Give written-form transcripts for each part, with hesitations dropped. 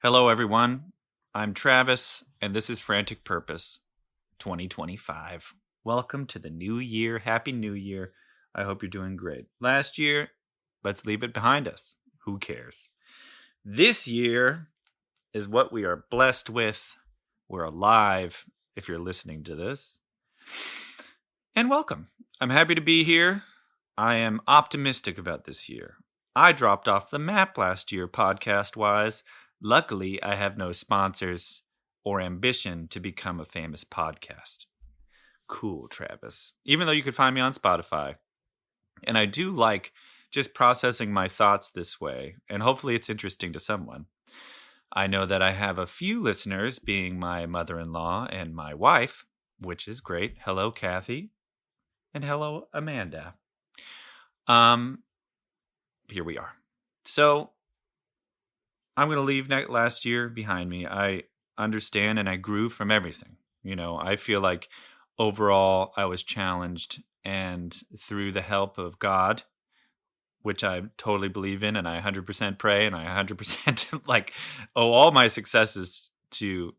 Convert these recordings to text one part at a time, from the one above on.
Hello, everyone. I'm Travis, and this is Frantic Purpose 2025. Welcome to the new year. Happy New Year. I hope you're doing great. Last year, let's leave it behind us. Who cares? This year is what we are blessed with. We're alive if you're listening to this. And welcome. I'm happy to be here. I am optimistic about this year. I dropped off the map last year, podcast wise. Luckily, I have no sponsors or ambition to become a famous podcast. Cool, Travis. Even though you could find me on Spotify. And I do like just processing my thoughts this way, and hopefully it's interesting to someone. I know that I have a few listeners, being my mother-in-law and my wife, which is great. Hello, Kathy. And hello, Amanda. Here we are. So I'm going to leave last year behind me. I understand and I grew from everything. I feel like overall I was challenged, and through the help of God, which I totally believe in, and I 100% pray, and I 100% owe all my successes to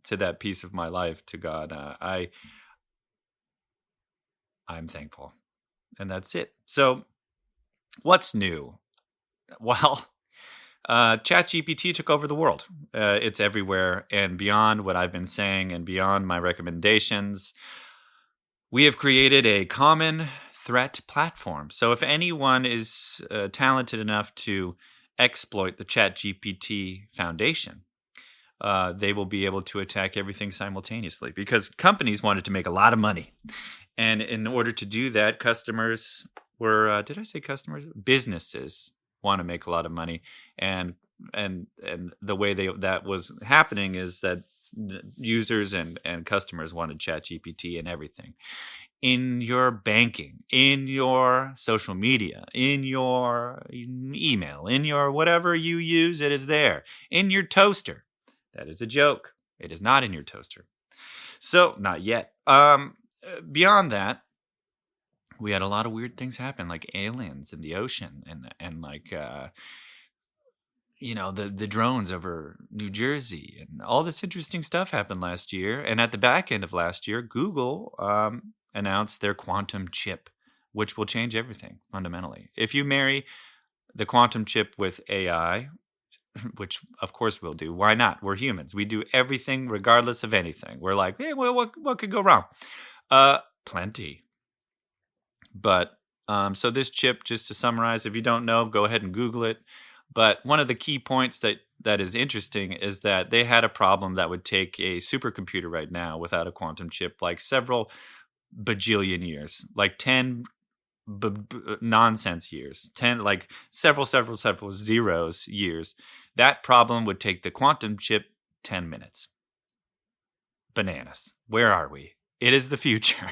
that piece of my life to God. I'm thankful, and that's it. So what's new? Well, ChatGPT took over the world. It's everywhere and beyond what I've been saying and beyond my recommendations. We have created a common threat platform. So if anyone is talented enough to exploit the ChatGPT Foundation, they will be able to attack everything simultaneously, because companies wanted to make a lot of money. And in order to do that, customers were, did I say customers? Businesses want to make a lot of money, and the way that was happening is that users and customers wanted ChatGPT in everything, in your banking, in your social media, in your email, in your whatever you use. It is there. In your toaster. That is a joke. It is not in your toaster. So not yet. Beyond that, we had a lot of weird things happen, like aliens in the ocean, and like the drones over New Jersey, and all this interesting stuff happened last year. And at the back end of last year, Google announced their quantum chip, which will change everything fundamentally. If you marry the quantum chip with AI, which of course we'll do, why not? We're humans. We do everything regardless of anything. We're like, hey, well, what could go wrong? Plenty. But so this chip, just to summarize, if you don't know, go ahead and Google it. But one of the key points that is interesting is that they had a problem that would take a supercomputer right now without a quantum chip like several bajillion years, like 10 nonsense years, 10 like several zeros years. That problem would take the quantum chip 10 minutes. Bananas. Where are we? It is the future.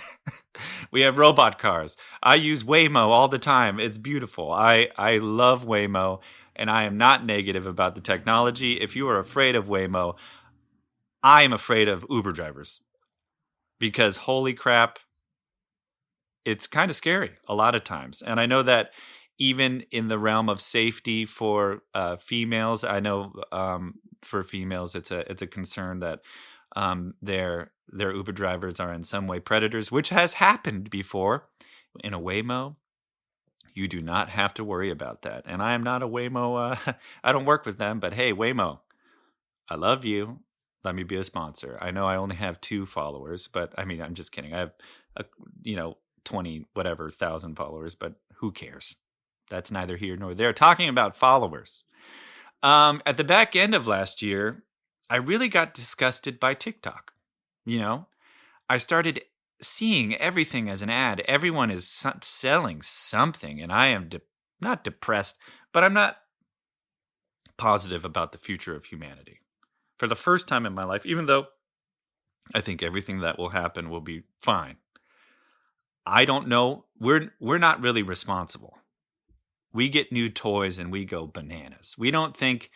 We have robot cars. I use Waymo all the time. It's beautiful. I love Waymo, and I am not negative about the technology. If you are afraid of Waymo, I am afraid of Uber drivers, because holy crap, it's kind of scary a lot of times. And I know that even in the realm of safety for females, I know for females it's a concern that their Uber drivers are in some way predators, which has happened before. In a Waymo, you do not have to worry about that. And I am not a Waymo. I don't work with them, but hey, Waymo, I love you. Let me be a sponsor. I know I only have 2 followers, but I mean, I'm just kidding. I have 20 whatever thousand followers, but who cares? That's neither here nor there. Talking about followers. At the back end of last year, I really got disgusted by TikTok. I started seeing everything as an ad. Everyone is selling something, and I am not depressed, but I'm not positive about the future of humanity. For the first time in my life, even though I think everything that will happen will be fine, I don't know. We're not really responsible. We get new toys and we go bananas. We don't think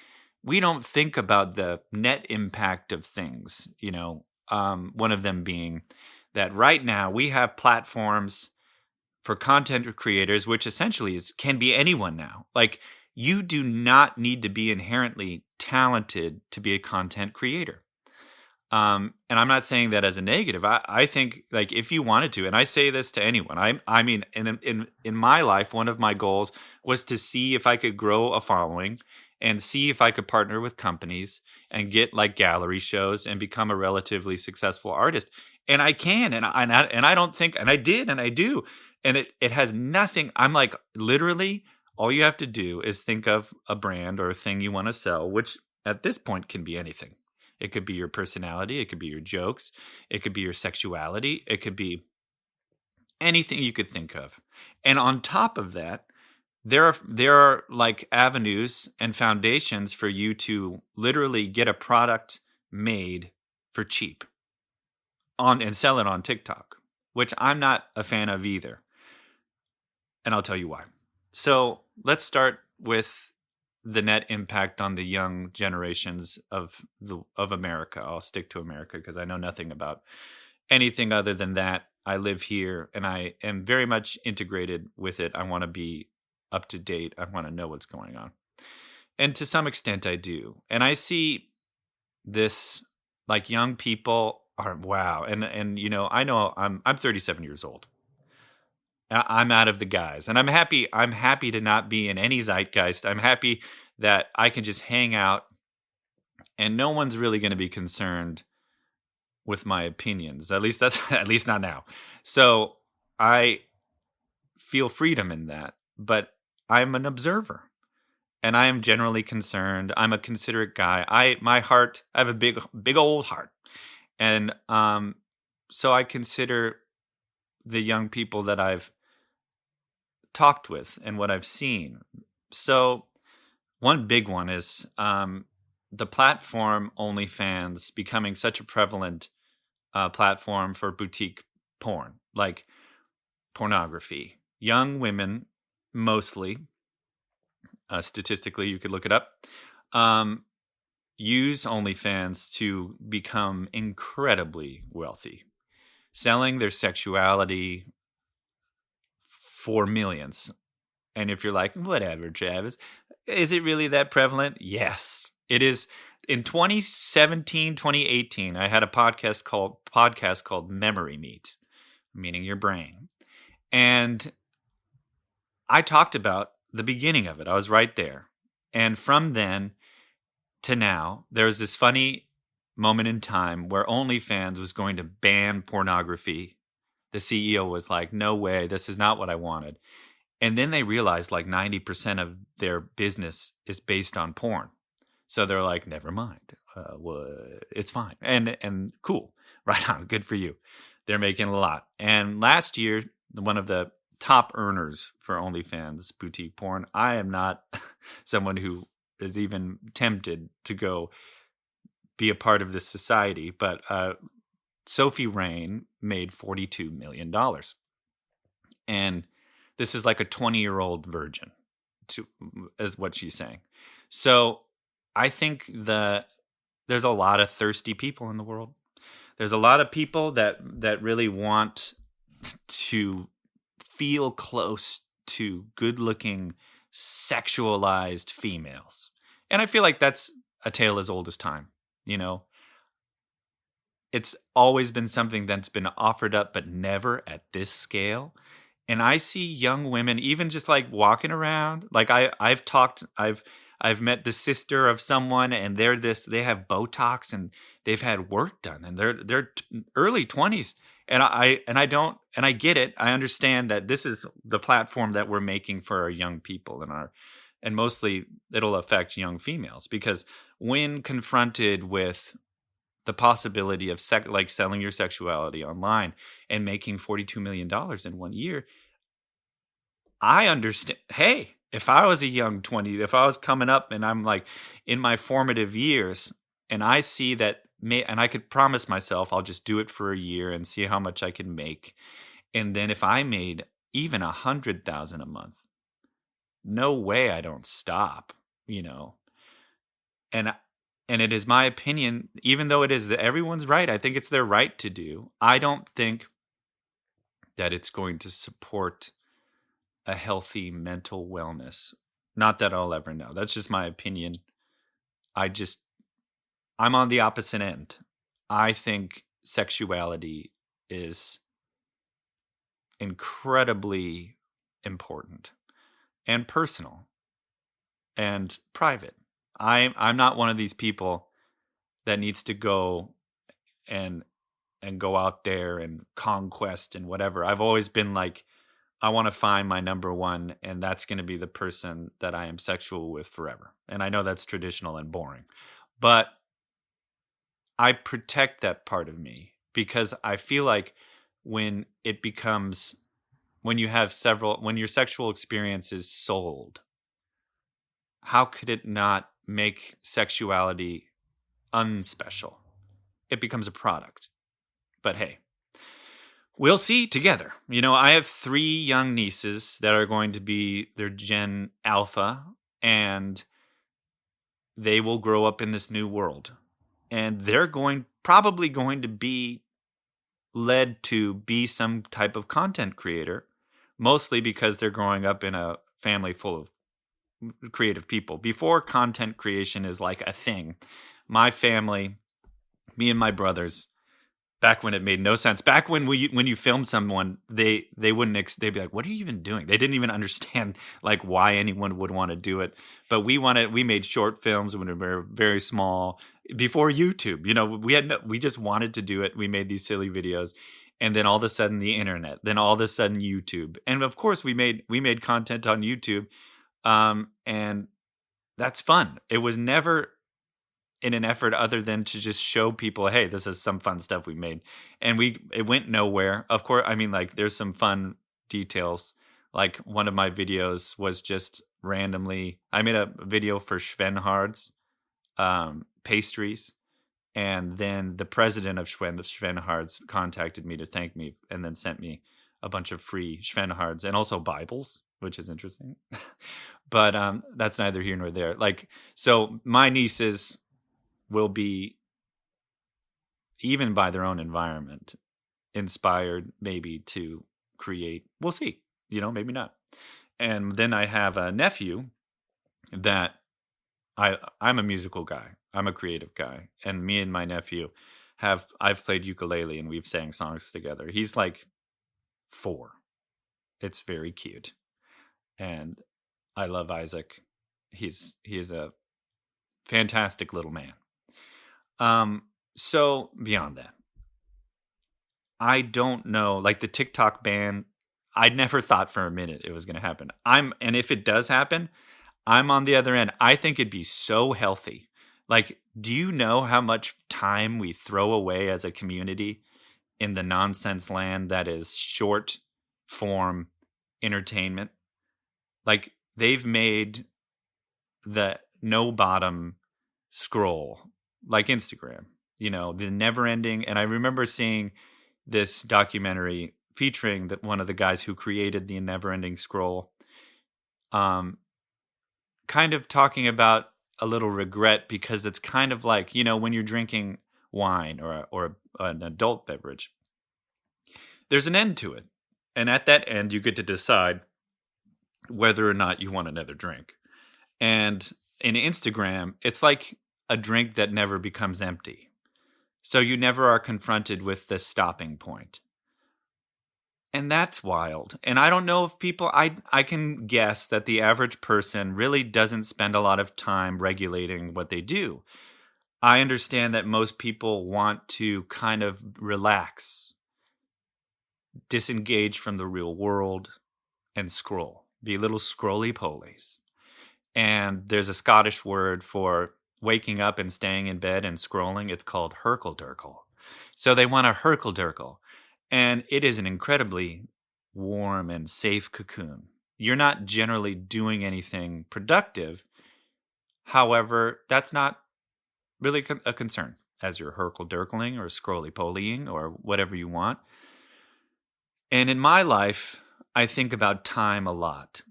about the net impact of things. One of them being that right now we have platforms for content creators, which essentially can be anyone now. Like, you do not need to be inherently talented to be a content creator. And I'm not saying that as a negative. I think like if you wanted to, and I say this to anyone, I mean, in my life, one of my goals was to see if I could grow a following and see if I could partner with companies and get like gallery shows and become a relatively successful artist. And I can, and I don't think, and I did, and I do, and it has nothing. I'm like literally, all you have to do is think of a brand or a thing you want to sell, which at this point can be anything. It could be your personality. It could be your jokes. It could be your sexuality. It could be anything you could think of. And on top of that, there are like avenues and foundations for you to literally get a product made for cheap on and sell it on TikTok, which I'm not a fan of either. And I'll tell you why. So let's start with the net impact on the young generations of America. I'll stick to America because I know nothing about anything other than that. I live here and I am very much integrated with it. I want to be up to date. I want to know what's going on. And to some extent I do. And I see this like young people are wow. And you know, I know I'm 37 years old. I'm out of the guise, and I'm happy to not be in any zeitgeist. I'm happy that I can just hang out and no one's really going to be concerned with my opinions. At least that's at least not now. So I feel freedom in that, but I'm an observer and I am generally concerned. I'm a considerate guy. I have a big old heart. And so I consider the young people that I've talked with and what I've seen. So one big one is the platform OnlyFans becoming such a prevalent platform for boutique porn, like pornography. Young women, mostly, statistically, you could look it up, use OnlyFans to become incredibly wealthy, selling their sexuality for millions. And if you're like, whatever, Travis, is it really that prevalent? Yes, it is. In 2017, 2018, I had a podcast called Memory Meat, meaning your brain. And I talked about the beginning of it. I was right there. And from then to now, there was this funny moment in time where OnlyFans was going to ban pornography. The CEO was like, no way, this is not what I wanted. And then they realized like 90% of their business is based on porn. So they're like, never mind. It's fine. And cool. Right on. Good for you. They're making a lot. And last year, one of the top earners for OnlyFans boutique porn, I am not someone who is even tempted to go be a part of this society, but Sophie Rain made $42 million. And this is like a 20-year-old virgin, is what she's saying. So I think there's a lot of thirsty people in the world. There's a lot of people that really want to feel close to good-looking, sexualized females. And I feel like that's a tale as old as time, you know? It's always been something that's been offered up, but never at this scale. And I see young women, even just like walking around. Like I've met the sister of someone, and they have Botox and they've had work done, and they're early 20s. And I get it. I understand that this is the platform that we're making for our young people and mostly it'll affect young females, because when confronted with the possibility of like selling your sexuality online and making $42 million in 1 year, I understand. Hey, if I was a young 20, if I was coming up and I'm like in my formative years and I see that, and I could promise myself I'll just do it for a year and see how much I can make. And then if I made even 100,000 a month, no way I don't stop, you know. And it is my opinion, even though it is that everyone's right, I think it's their right to do. I don't think that it's going to support a healthy mental wellness. Not that I'll ever know. That's just my opinion. I just, I'm on the opposite end. I think sexuality is incredibly important and personal and private. I'm not one of these people that needs to go and go out there and conquest and whatever. I've always been like, I want to find my number one, and that's going to be the person that I am sexual with forever. And I know that's traditional and boring, but I protect that part of me because I feel like when it becomes, when you have several, when your sexual experience is sold, how could it not make sexuality unspecial? It becomes a product. But hey, we'll see together. You know, I have 3 young nieces that are going to be their Gen Alpha, and they will grow up in this new world. And they're probably going to be led to be some type of content creator, mostly because they're growing up in a family full of creative people. Before content creation is like a thing, my family, me and my brothers, back when it made no sense, back when you film someone, they wouldn't they'd be like, what are you even doing? They didn't even understand like why anyone would want to do it. But we made short films when we were very small, before YouTube. You know, we just wanted to do it. We made these silly videos, and then all of a sudden the internet, then all of a sudden YouTube, and of course we made content on YouTube, and that's fun. It was never in an effort other than to just show people, hey, this is some fun stuff we made. And it went nowhere. Of course, I mean, like, there's some fun details. Like, one of my videos was just randomly, I made a video for Schwenhard's pastries. And then the president of Schwenhard's contacted me to thank me, and then sent me a bunch of free Schwenhard's and also Bibles, which is interesting. But that's neither here nor there. Like, so my nieces will be, even by their own environment, inspired maybe to create. We'll see, you know, maybe not. And then I have a nephew that I'm a musical guy. I'm a creative guy. And me and my nephew I've played ukulele and we've sang songs together. He's like 4. It's very cute. And I love Isaac. He is a fantastic little man. So beyond that, I don't know, like the TikTok ban, I never thought for a minute it was going to happen. And if it does happen, I'm on the other end. I think it'd be so healthy. Like, do you know how much time we throw away as a community in the nonsense land that is short form entertainment? Like, they've made the no bottom scroll like Instagram, you know, the never ending. And I remember seeing this documentary featuring one of the guys who created the never ending scroll, kind of talking about a little regret, because it's kind of like, you know, when you're drinking wine or an adult beverage, there's an end to it. And at that end, you get to decide whether or not you want another drink. And in Instagram, it's like a drink that never becomes empty. So you never are confronted with the stopping point. And that's wild. And I don't know if people, I can guess that the average person really doesn't spend a lot of time regulating what they do. I understand that most people want to kind of relax, disengage from the real world, and scroll, be little scrolly polies. And there's a Scottish word for waking up and staying in bed and scrolling. It's called herkle-durkle. So they want a herkle-durkle. And it is an incredibly warm and safe cocoon. You're not generally doing anything productive. However, that's not really a concern as you're herkle-durkling or scrolly-polying or whatever you want. And in my life, I think about time a lot.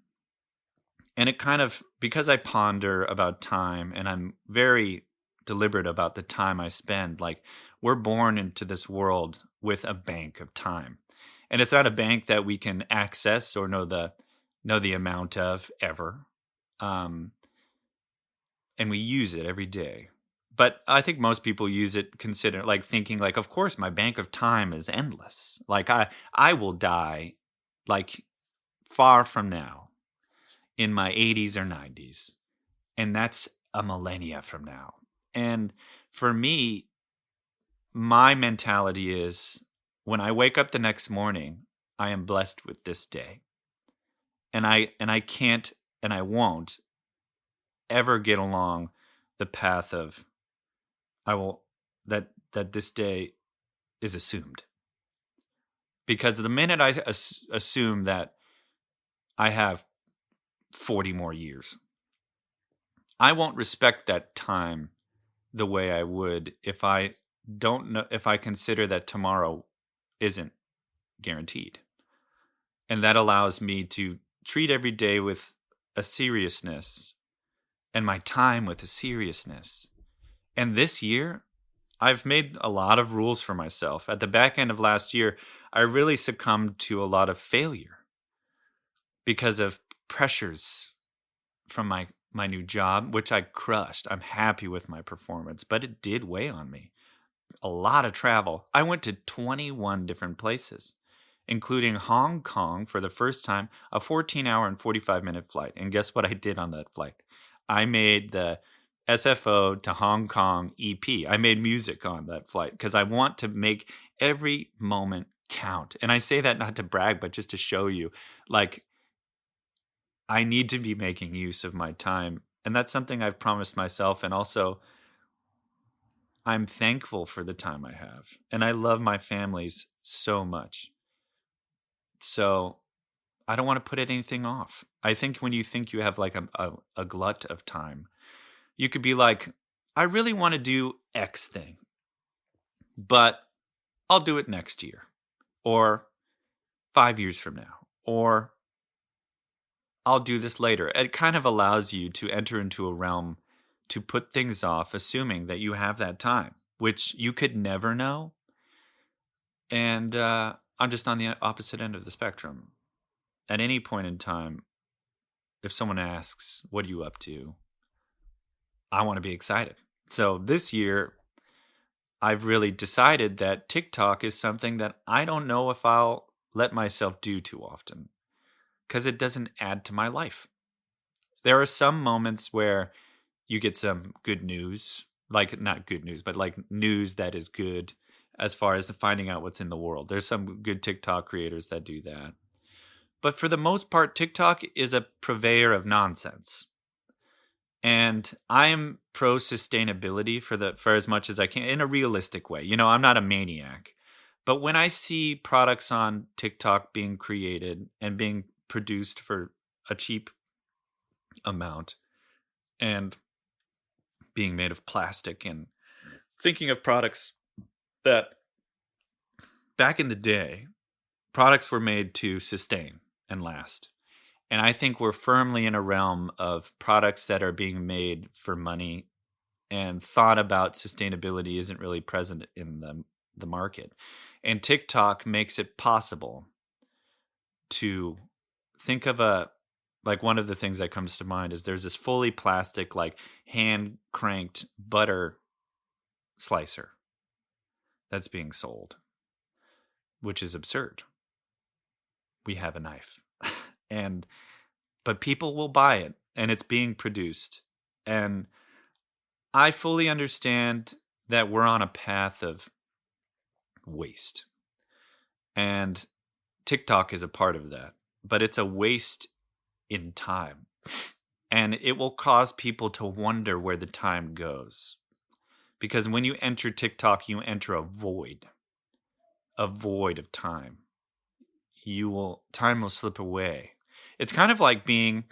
And it kind of, because I ponder about time and I'm very deliberate about the time I spend, like, we're born into this world with a bank of time. And it's not a bank that we can access or know the amount of ever. and we use it every day. But I think most people use it thinking like, of course, my bank of time is endless. Like I will die like far from now in my 80s or 90s, and that's a millennia from now. And for me, my mentality is when I wake up the next morning, I am blessed with this day. And I can't and I won't ever get along the path of I will that this day is assumed. Because the minute I assume that I have 40 more years, I won't respect that time the way I would if I don't know if I consider that tomorrow isn't guaranteed. And that allows me to treat every day with a seriousness and my time with a seriousness. And this year, I've made a lot of rules for myself. At the back end of last year, I really succumbed to a lot of failure because of pressures from my new job, which I crushed. I'm happy with my performance, but it did weigh on me. A lot of travel. I went to 21 different places, including Hong Kong for the first time, a 14-hour and 45-minute flight. And guess what I did on that flight? I made the SFO to Hong Kong EP. I made music on that flight because I want to make every moment count. And I say that not to brag, but just to show you, like, I need to be making use of my time. And that's something I've promised myself. And also, I'm thankful for the time I have. And I love my families so much. So I don't want to put anything off. I think when you think you have like a glut of time, you could be like, I really want to do X thing, but I'll do it next year or 5 years from now, or I'll do this later. It kind of allows you to enter into a realm to put things off, assuming that you have that time, which you could never know. And I'm just on the opposite end of the spectrum. At any point in time, if someone asks, what are you up to? I want to be excited. So this year, I've really decided that TikTok is something that I don't know if I'll let myself do too often because it doesn't add to my life. There are some moments where you get some good news, like not good news, but like news that is good as far as finding out what's in the world. There's some good TikTok creators that do that. But for the most part, TikTok is a purveyor of nonsense. And I'm pro sustainability for as much as I can in a realistic way. You know, I'm not a maniac. But when I see products on TikTok being created and being produced for a cheap amount and being made of plastic, and thinking of products that back in the day, products were made to sustain and last. And I think we're firmly in a realm of products that are being made for money, and thought about sustainability isn't really present in the market. And TikTok makes it possible to think of one of the things that comes to mind is there's this fully plastic, like hand cranked butter slicer that's being sold, which is absurd. We have a knife. But people will buy it, and it's being produced. And I fully understand that we're on a path of waste. And TikTok is a part of that, but it's a waste in time. And it will cause people to wonder where the time goes. Because when you enter TikTok, you enter a void of time. Time will slip away. It's kind of like being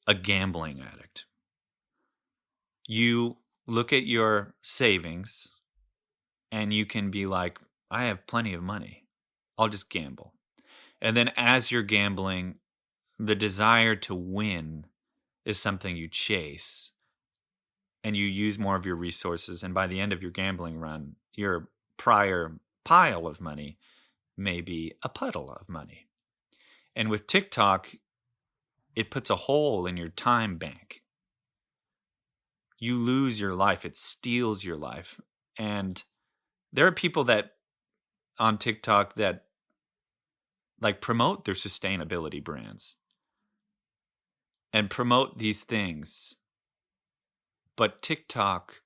a gambling addict. You look at your savings and you can be like, I have plenty of money. I'll just gamble. And then as you're gambling, the desire to win is something you chase, and you use more of your resources. And by the end of your gambling run, your prior pile of money may be a puddle of money. And with TikTok, it puts a hole in your time bank. you lose your life. It steals your life. And there are people that on TikTok that like promote their sustainability brands and promote these things. But TikTok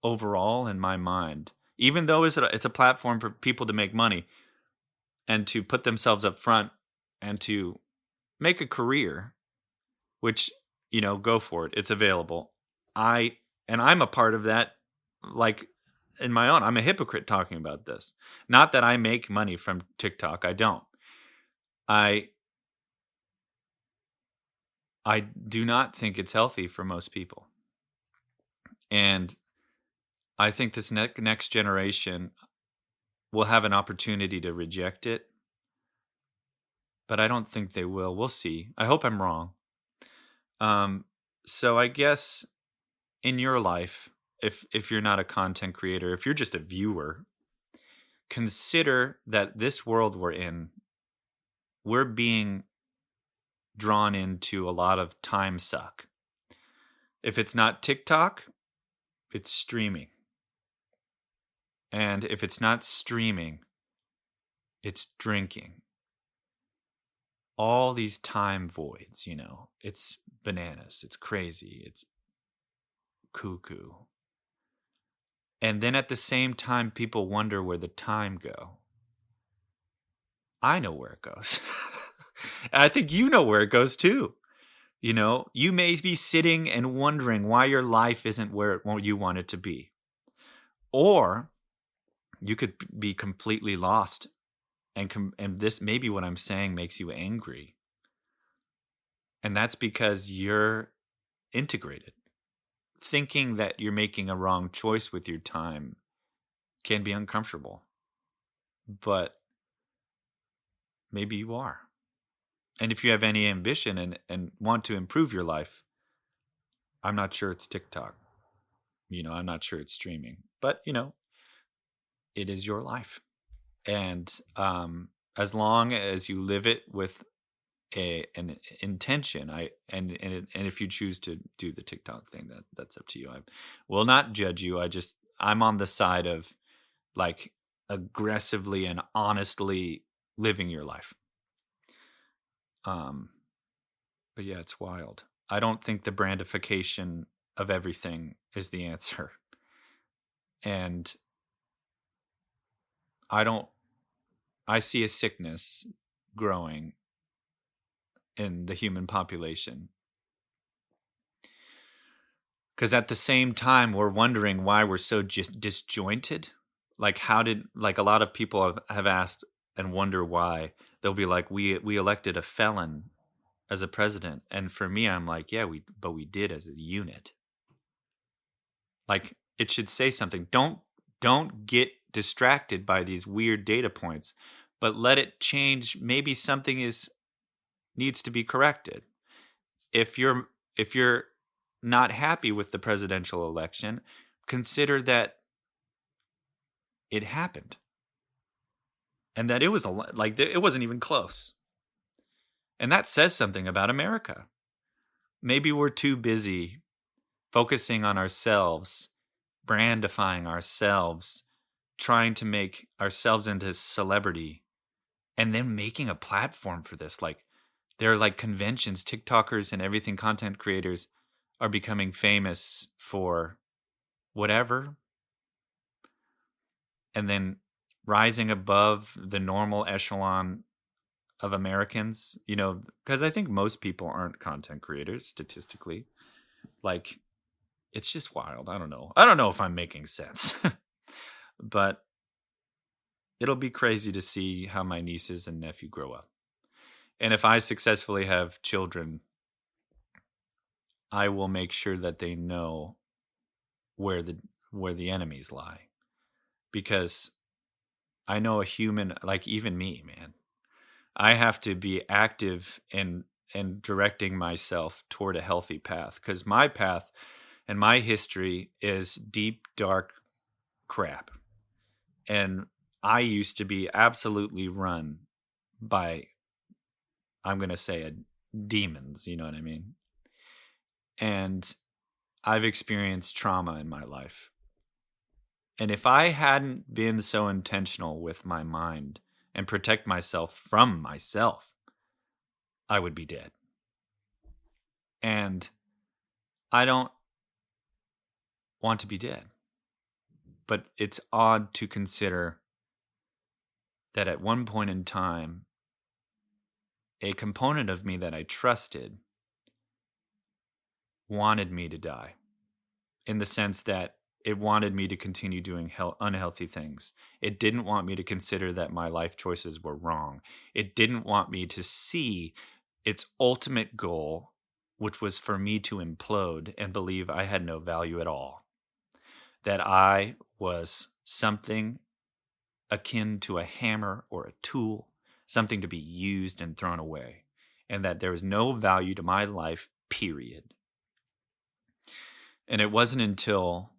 overall, in my mind, even though it's a platform for people to make money and to put themselves up front and to make a career, which, go for it. It's available. I'm a part of that, like in my own. I'm a hypocrite talking about this. Not that I make money from TikTok. I don't. I I do not think it's healthy for most people. And I think this next generation will have an opportunity to reject it, but I don't think they will. We'll see. I hope I'm wrong. Um, so I guess in your life, if you're not a content creator, if you're just a viewer, consider that this world we're being drawn into a lot of time suck. If it's not TikTok, it's streaming. And if it's not streaming, it's drinking. All these time voids, it's bananas, it's crazy, it's cuckoo. And then at the same time, people wonder where the time go. I know where it goes. I think you know where it goes too. You may be sitting and wondering why your life isn't where you want it to be. Or you could be completely lost. And this, maybe what I'm saying makes you angry. And that's because you're integrated. Thinking that you're making a wrong choice with your time can be uncomfortable. But maybe you are. And if you have any ambition and want to improve your life, I'm not sure it's TikTok. I'm not sure it's streaming. But, it is your life. And as long as you live it with an intention, and if you choose to do the TikTok thing, that's up to you. I will not judge you. I'm on the side of like aggressively and honestly living your life. But yeah, it's wild. I don't think the brandification of everything is the answer. And I see a sickness growing in the human population. Because at the same time, we're wondering why we're so disjointed. Like, a lot of people have asked and wonder why. They'll be like, we elected a felon as a president. And for me, I'm like, yeah, but we did as a unit. Like, it should say something. Don't get distracted by these weird data points, but let it change. Maybe something needs to be corrected. If you're not happy with the presidential election, consider that it happened and that it was it wasn't even close. And that says something about America. Maybe we're too busy focusing on ourselves, brandifying ourselves, trying to make ourselves into celebrity, and then making a platform for this. Like, there are like conventions, TikTokers and everything, content creators are becoming famous for whatever, and then rising above the normal echelon of Americans, because I think most people aren't content creators statistically. Like, it's just wild. I don't know if I'm making sense. But it'll be crazy to see how my nieces and nephew grow up. And if I successfully have children, I will make sure that they know where the enemies lie. Because I know a human, like even me, man, I have to be active in directing myself toward a healthy path, because my path and my history is deep, dark crap. And I used to be absolutely run by, I'm going to say, demons, you know what I mean? And I've experienced trauma in my life. And if I hadn't been so intentional with my mind and protect myself from myself, I would be dead. And I don't want to be dead. But it's odd to consider that at one point in time, a component of me that I trusted wanted me to die, in the sense that it wanted me to continue doing unhealthy things. It didn't want me to consider that my life choices were wrong. It didn't want me to see its ultimate goal, which was for me to implode and believe I had no value at all, that I was something akin to a hammer or a tool, something to be used and thrown away, and that there was no value to my life, period. And it wasn't until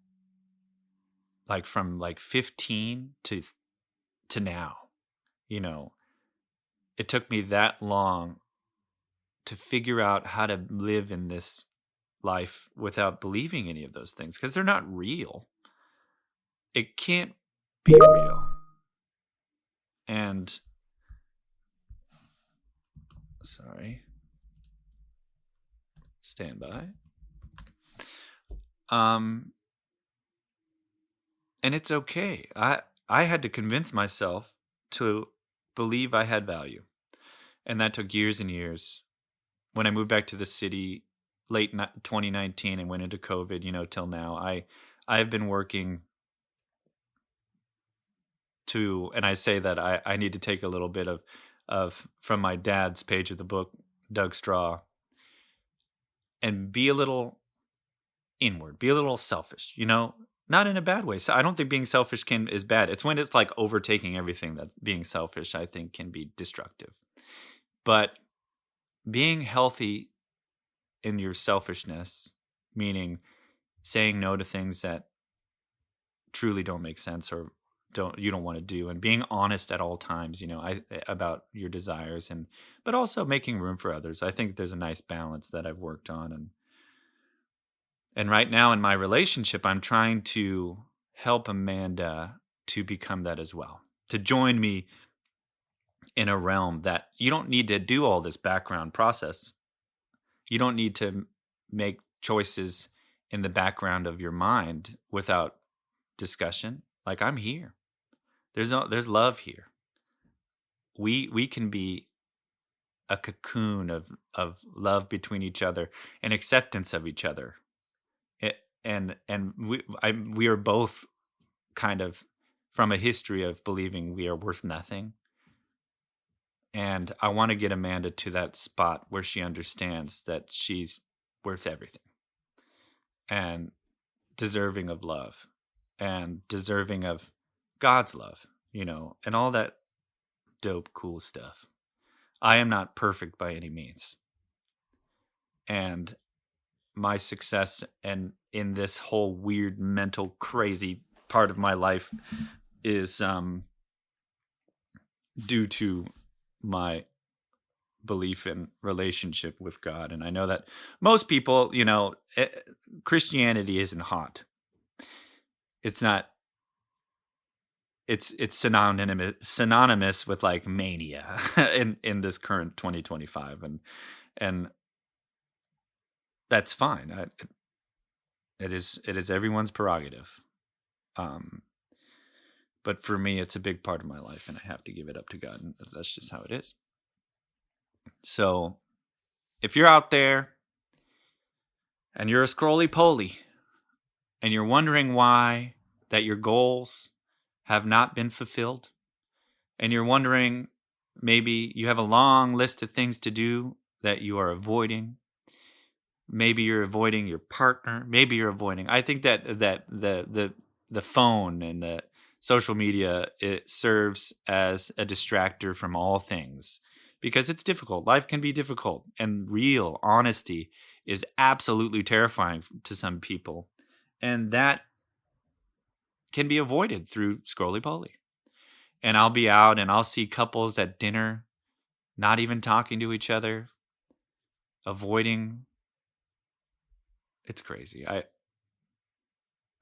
from 15 to now, it took me that long to figure out how to live in this life without believing any of those things, because they're not real. It can't be real. And sorry, stand by. And it's okay. I had to convince myself to believe I had value. And that took years and years. When I moved back to the city late 2019 and went into COVID, till now, I've been working and I say that I need to take a little bit of from my dad's page of the book, Doug Straw, and be a little inward, be a little selfish, not in a bad way. So I don't think being selfish is bad. It's when it's like overtaking everything that being selfish, I think, can be destructive. But being healthy in your selfishness, meaning saying no to things that truly don't make sense or you don't want to do, and being honest at all times, about your desires, but also making room for others. I think there's a nice balance that I've worked on, and right now in my relationship, I'm trying to help Amanda to become that as well, to join me in a realm that you don't need to do all this background process. You don't need to make choices in the background of your mind without discussion. Like, I'm here. There's love here. We can be a cocoon of love between each other and acceptance of each other. And we are both kind of from a history of believing we are worth nothing. And I want to get Amanda to that spot where she understands that she's worth everything and deserving of love and deserving of God's love, and all that dope, cool stuff. I am not perfect by any means. And my success and in this whole weird, mental, crazy part of my life is due to my belief in relationship with God. And I know that most people, Christianity isn't hot. It's not. It's synonymous with like mania in this current 2025, and that's fine. It is everyone's prerogative. But for me, it's a big part of my life, and I have to give it up to God, and that's just how it is. So, if you're out there and you're a scrolly-poly, and you're wondering why that your goals have not been fulfilled, and you're wondering maybe you have a long list of things to do that you are avoiding. Maybe you're avoiding your partner. Maybe you're avoiding. I think that the phone and the social media, it serves as a distractor from all things, because it's difficult. Life can be difficult, and real honesty is absolutely terrifying to some people, and that can be avoided through scrolly-poly. And I'll be out and I'll see couples at dinner not even talking to each other, avoiding. It's crazy.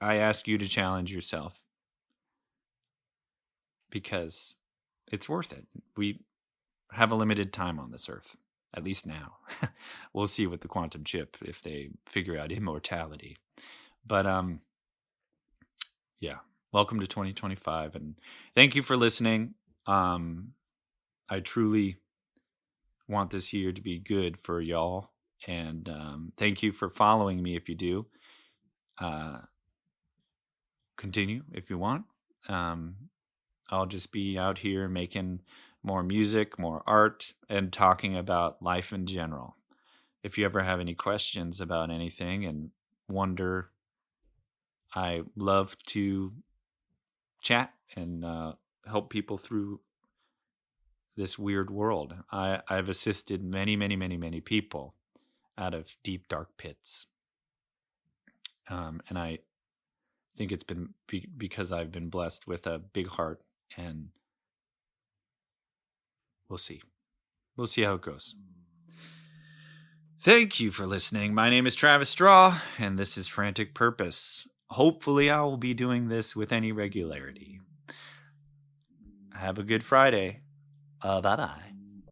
I ask you to challenge yourself because it's worth it. We have a limited time on this earth, at least now. We'll see with the quantum chip if they figure out immortality. But yeah, welcome to 2025, and thank you for listening. I truly want this year to be good for y'all, and thank you for following me. If you do, continue if you want. I'll just be out here making more music, more art, and talking about life in general. If you ever have any questions about anything and wonder, I love to chat and help people through this weird world. I've assisted many, many, many, many people out of deep, dark pits. And I think it's been because I've been blessed with a big heart, and we'll see. We'll see how it goes. Thank you for listening. My name is Travis Straw, and this is Frantic Purpose. Hopefully, I will be doing this with any regularity. Have a good Friday. Bye-bye.